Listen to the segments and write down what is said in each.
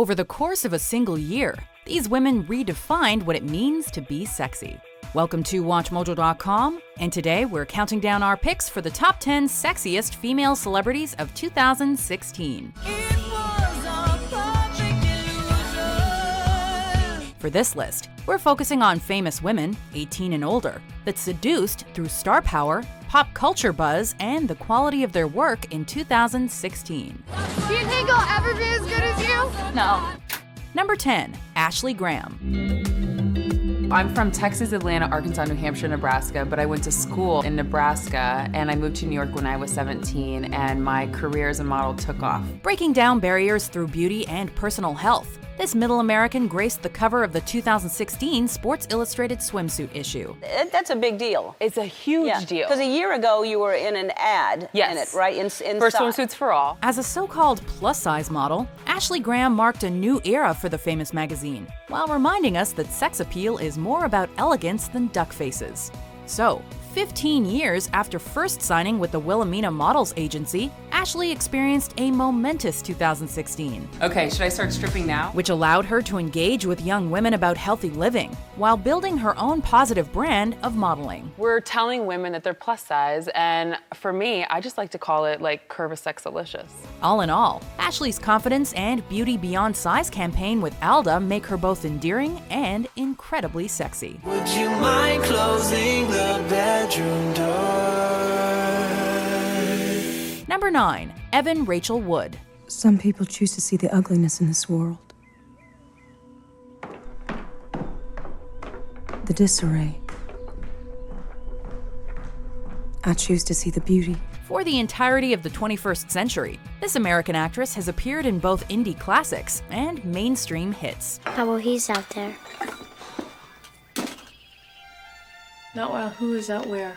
Over the course of a single year, these women redefined what it means to be sexy. Welcome to WatchMojo.com, and today we're counting down our picks for the top 10 sexiest female celebrities of 2016. For this list, we're focusing on famous women, 18 and older, that seduced through star power, pop culture buzz, and the quality of their work in 2016. Do you think I'll ever be as good as you? No. Number 10, Ashley Graham. I'm from Texas, Atlanta, Arkansas, New Hampshire, Nebraska, but I went to school in Nebraska and I moved to New York when I was 17 and my career as a model took off. Breaking down barriers through beauty and personal health, this middle American graced the cover of the 2016 Sports Illustrated Swimsuit issue. That's a big deal. It's a huge deal. Because a year ago you were in an ad in it, right? For Swimsuits for All. As a so-called plus-size model, Ashley Graham marked a new era for the famous magazine, while reminding us that sex appeal is more about elegance than duck faces. So, 15 years after first signing with the Wilhelmina Models Agency, Ashley experienced a momentous 2016. Okay, should I start stripping now? Which allowed her to engage with young women about healthy living, while building her own positive brand of modeling. We're telling women that they're plus size, and for me, I just like to call it like Curvasexalicious. All in all, Ashley's confidence and beauty beyond size campaign with Alda make her both endearing and incredibly sexy. Would you mind closing the bedroom door? Number 9, Evan Rachel Wood. Some people choose to see the ugliness in this world. The disarray. I choose to see the beauty. For the entirety of the 21st century, this American actress has appeared in both indie classics and mainstream hits. How about he's out there? Not well. Who is out where?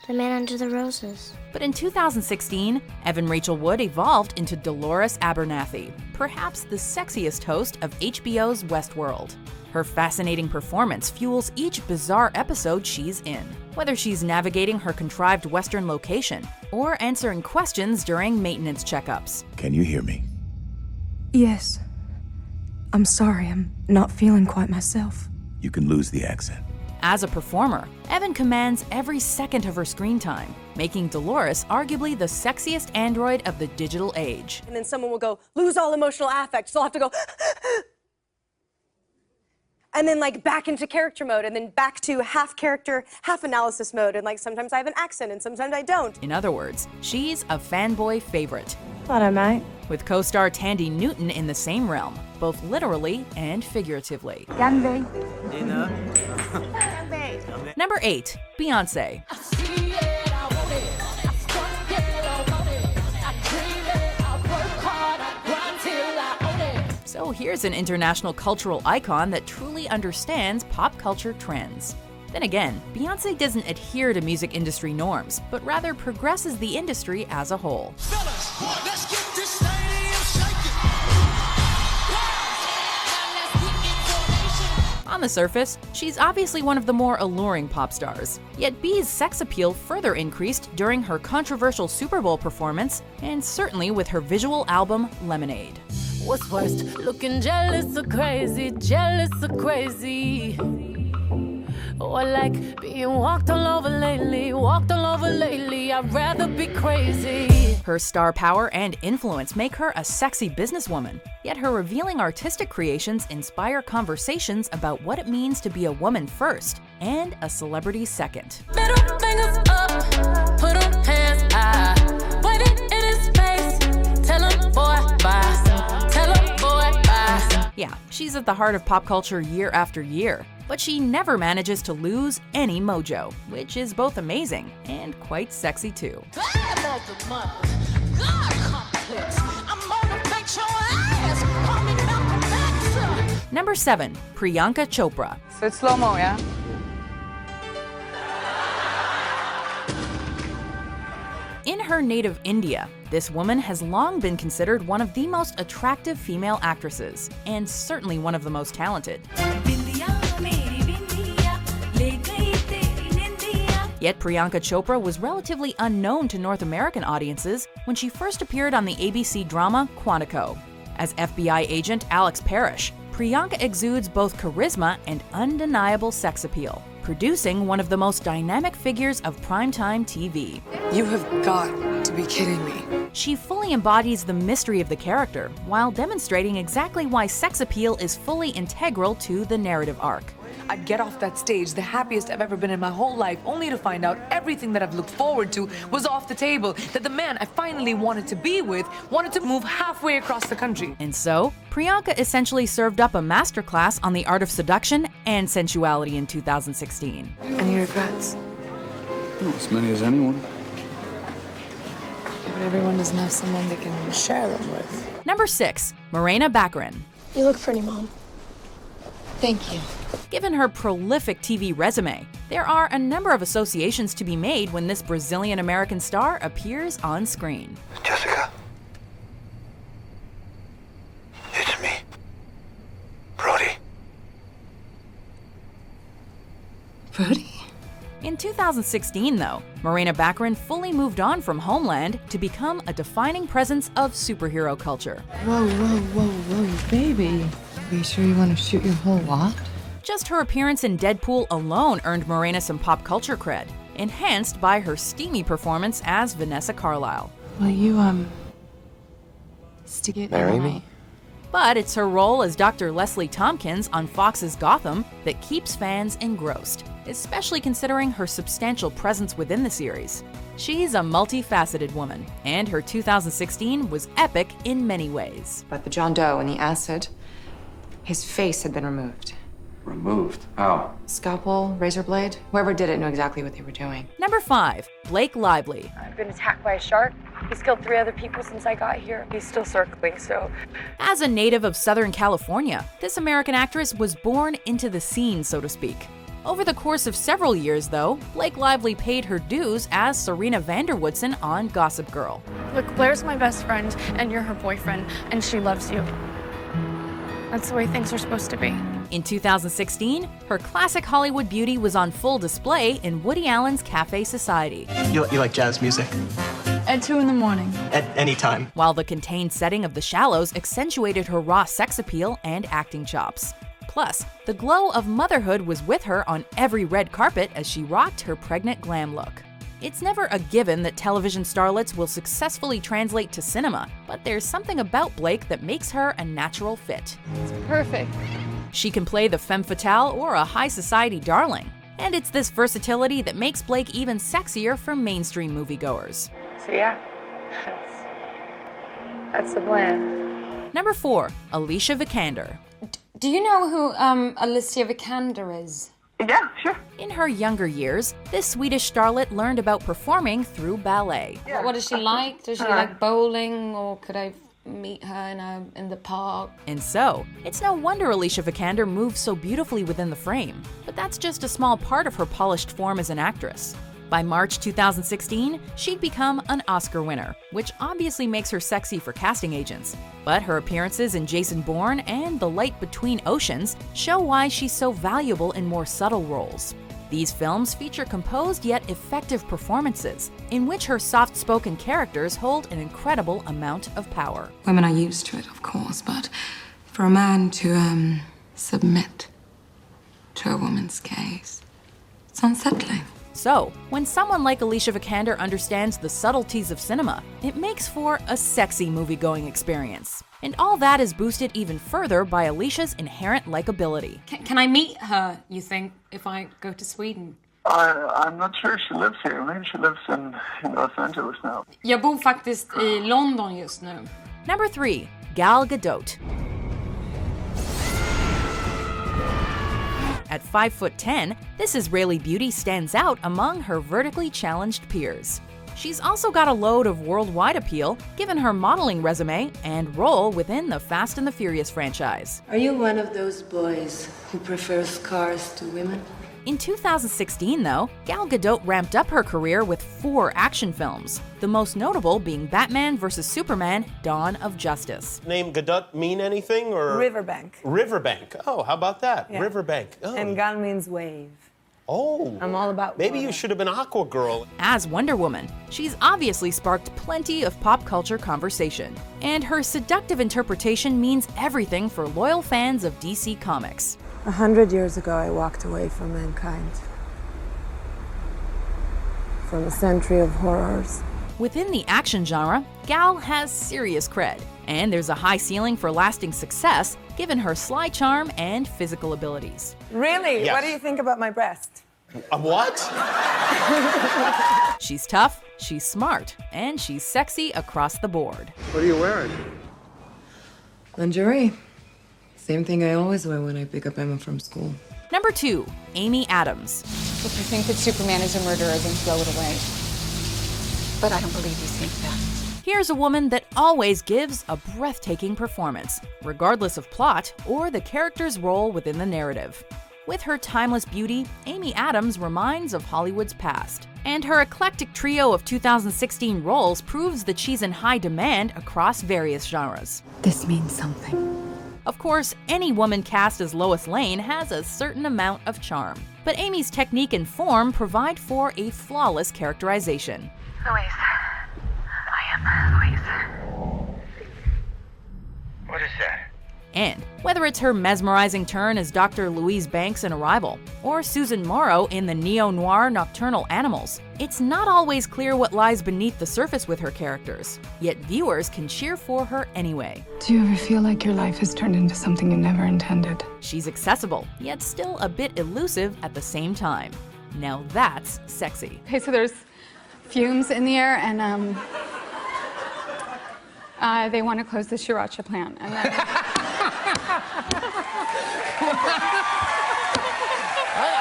The man under the roses. But in 2016, Evan Rachel Wood evolved into Dolores Abernathy, perhaps the sexiest host of HBO's Westworld. Her fascinating performance fuels each bizarre episode she's in, whether she's navigating her contrived Western location or answering questions during maintenance checkups. Can you hear me? Yes. I'm sorry, I'm not feeling quite myself. You can lose the accent. As a performer, Evan commands every second of her screen time, making Dolores arguably the sexiest android of the digital age. And then someone will go, lose all emotional affect, so I'll have to go, and then like back into character mode, and then back to half character, half analysis mode, and like sometimes I have an accent and sometimes I don't. In other words, she's a fanboy favorite. Thought I might. With co-star Tandy Newton in the same realm, both literally and figuratively. Number 8, Beyoncé. So here's an international cultural icon that truly understands pop culture trends. Then again, Beyoncé doesn't adhere to music industry norms, but rather progresses the industry as a whole. Fellas, let's get this stadium shaking. On the surface, she's obviously one of the more alluring pop stars. Yet B's sex appeal further increased during her controversial Super Bowl performance, and certainly with her visual album, Lemonade. What's worst? Looking jealous or crazy, jealous or crazy. Oh, I like being walked all over lately, I'd rather be crazy. Her star power and influence make her a sexy businesswoman, yet her revealing artistic creations inspire conversations about what it means to be a woman first and a celebrity second. Middle fingers up, put 'em hands high, wait it in his face, tell him boy bye, tell him boy bye. Yeah, she's at the heart of pop culture year after year, but she never manages to lose any mojo, which is both amazing and quite sexy too. Number 7, Priyanka Chopra. So it's slow-mo, yeah? In her native India, this woman has long been considered one of the most attractive female actresses, and certainly one of the most talented. Yet Priyanka Chopra was relatively unknown to North American audiences when she first appeared on the ABC drama Quantico. As FBI agent Alex Parrish, Priyanka exudes both charisma and undeniable sex appeal, producing one of the most dynamic figures of primetime TV. You have got to be kidding me. She fully embodies the mystery of the character, while demonstrating exactly why sex appeal is fully integral to the narrative arc. I'd get off that stage, the happiest I've ever been in my whole life, only to find out everything that I've looked forward to was off the table, that the man I finally wanted to be with wanted to move halfway across the country. And so, Priyanka essentially served up a masterclass on the art of seduction and sensuality in 2016. Any regrets? Well, as many as anyone. But everyone doesn't have someone they can share them with. Number 6, Morena Baccarin. You look pretty, Mom. Thank you. Given her prolific TV resume, there are a number of associations to be made when this Brazilian-American star appears on screen. Jessica. It's me. Brody. Brody? In 2016, though, Morena Baccarin fully moved on from Homeland to become a defining presence of superhero culture. Whoa, baby. Are you sure you want to shoot your whole lot? Just her appearance in Deadpool alone earned Morena some pop culture cred, enhanced by her steamy performance as Vanessa Carlyle. Will you, stick it Marry in me? But it's her role as Dr. Leslie Tompkins on Fox's Gotham that keeps fans engrossed, especially considering her substantial presence within the series. She's a multifaceted woman, and her 2016 was epic in many ways. But the John Doe and the acid, his face had been removed. Removed? How? Scalpel, razor blade, whoever did it knew exactly what they were doing. Number 5, Blake Lively. I've been attacked by a shark. He's killed 3 other people since I got here. He's still circling, so... As a native of Southern California, this American actress was born into the scene, so to speak. Over the course of several years, though, Blake Lively paid her dues as Serena Vanderwoodson on Gossip Girl. Look, Blair's my best friend, and you're her boyfriend, and she loves you. That's the way things are supposed to be. In 2016, her classic Hollywood beauty was on full display in Woody Allen's Café Society. You like jazz music? At 2 in the morning. At any time. While the contained setting of The Shallows accentuated her raw sex appeal and acting chops. Plus, the glow of motherhood was with her on every red carpet as she rocked her pregnant glam look. It's never a given that television starlets will successfully translate to cinema, but there's something about Blake that makes her a natural fit. It's perfect. She can play the femme fatale or a high society darling, and it's this versatility that makes Blake even sexier for mainstream moviegoers. So yeah, that's the plan. Number 4, Alicia Vikander. Do you know who Alicia Vikander is? Yeah, sure. In her younger years, this Swedish starlet learned about performing through ballet. Yeah. What is she like? Does she like bowling, or could I meet her in the park? And so, it's no wonder Alicia Vikander moves so beautifully within the frame. But that's just a small part of her polished form as an actress. By March 2016, she'd become an Oscar winner, which obviously makes her sexy for casting agents. But her appearances in Jason Bourne and The Light Between Oceans show why she's so valuable in more subtle roles. These films feature composed yet effective performances, in which her soft-spoken characters hold an incredible amount of power. Women are used to it, of course, but for a man to, submit to a woman's gaze, it's unsettling. So, when someone like Alicia Vikander understands the subtleties of cinema, it makes for a sexy movie-going experience. And all that is boosted even further by Alicia's inherent likability. Can I meet her, you think, if I go to Sweden? I'm not sure she lives here. Maybe she lives in Los Angeles now. Jag bor faktiskt i London just nu. Number 3, Gal Gadot. At 5'10", this Israeli beauty stands out among her vertically challenged peers. She's also got a load of worldwide appeal, given her modeling resume and role within the Fast and the Furious franchise. Are you one of those boys who prefers cars to women? In 2016, though, Gal Gadot ramped up her career with 4 action films, the most notable being Batman vs. Superman: Dawn of Justice. Name Gadot mean anything, or? Riverbank. Riverbank. Oh, how about that? Yeah. Riverbank. Oh. And Gal means wave. Oh. I'm all about Maybe you should have been Aqua Girl. As Wonder Woman, she's obviously sparked plenty of pop culture conversation. And her seductive interpretation means everything for loyal fans of DC Comics. 100 years ago, I walked away from mankind. From a century of horrors. Within the action genre, Gal has serious cred, and there's a high ceiling for lasting success given her sly charm and physical abilities. Really? Yes. What do you think about my breast? What? She's tough, she's smart, and she's sexy across the board. What are you wearing? Lingerie. Same thing I always wear when I pick up Emma from school. Number 2, Amy Adams. If you think that Superman is a murderer, then throw it away. But I don't believe you think that. Here's a woman that always gives a breathtaking performance, regardless of plot or the character's role within the narrative. With her timeless beauty, Amy Adams reminds of Hollywood's past. And her eclectic trio of 2016 roles proves that she's in high demand across various genres. This means something. Of course, any woman cast as Lois Lane has a certain amount of charm. But Amy's technique and form provide for a flawless characterization. Louise. I am Louise. What is that? And whether it's her mesmerizing turn as Dr. Louise Banks in Arrival, or Susan Morrow in the neo-noir Nocturnal Animals, it's not always clear what lies beneath the surface with her characters, yet viewers can cheer for her anyway. Do you ever feel like your life has turned into something you never intended? She's accessible, yet still a bit elusive at the same time. Now that's sexy. Okay, so there's fumes in the air, and they want to close the sriracha plant. And then...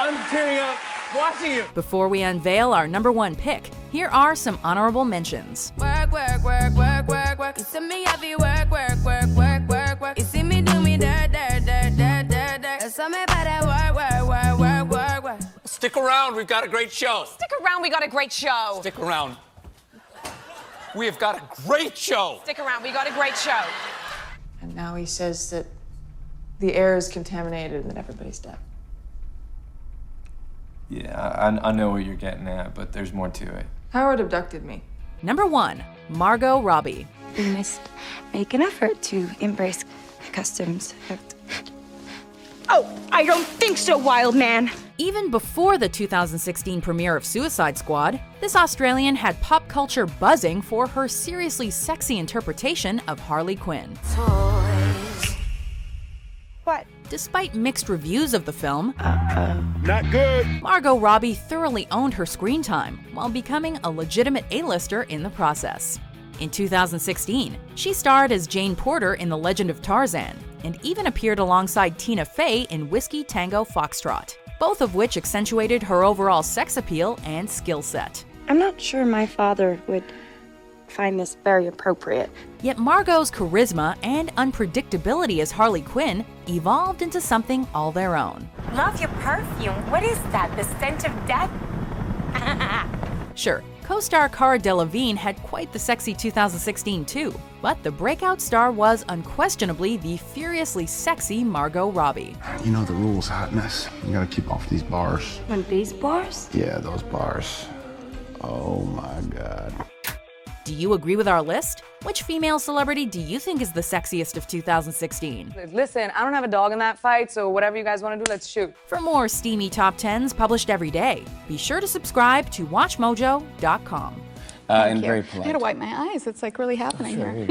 I'm tearing up watching you. Before we unveil our number 1 pick, here are some honorable mentions. Work, work, work, work, work, work. You see me heavy work, work, work, work, work, work. You see me do me dirt, dirt, dirt, dirt, dirt, dirt. There's something about that work, work, work, work, work, work. Stick around, we've got a great show. Stick around, we got a great show. Stick around. We have got a great show. Stick around, we got a great show. And now he says that the air is contaminated and that everybody's dead. Yeah, I know what you're getting at, but there's more to it. Howard abducted me. Number 1, Margot Robbie. We must make an effort to embrace customs. Oh, I don't think so, wild man. Even before the 2016 premiere of Suicide Squad, this Australian had pop culture buzzing for her seriously sexy interpretation of Harley Quinn. What? Despite mixed reviews of the film, not good. Margot Robbie thoroughly owned her screen time while becoming a legitimate A-lister in the process. In 2016, she starred as Jane Porter in The Legend of Tarzan and even appeared alongside Tina Fey in Whiskey Tango Foxtrot, both of which accentuated her overall sex appeal and skill set. I'm not sure my father would find this very appropriate. Yet Margot's charisma and unpredictability as Harley Quinn evolved into something all their own. Love your perfume. What is that? The scent of death? Sure, co-star Cara Delevingne had quite the sexy 2016 too, but the breakout star was unquestionably the furiously sexy Margot Robbie. You know the rules, hotness. You gotta keep off these bars. On these bars? Yeah, those bars. Oh my God. Do you agree with our list? Which female celebrity do you think is the sexiest of 2016? Listen, I don't have a dog in that fight, so whatever you guys want to do, let's shoot. For more steamy top 10s published every day, be sure to subscribe to WatchMojo.com. And very polite. I gotta wipe my eyes. It's like really happening here.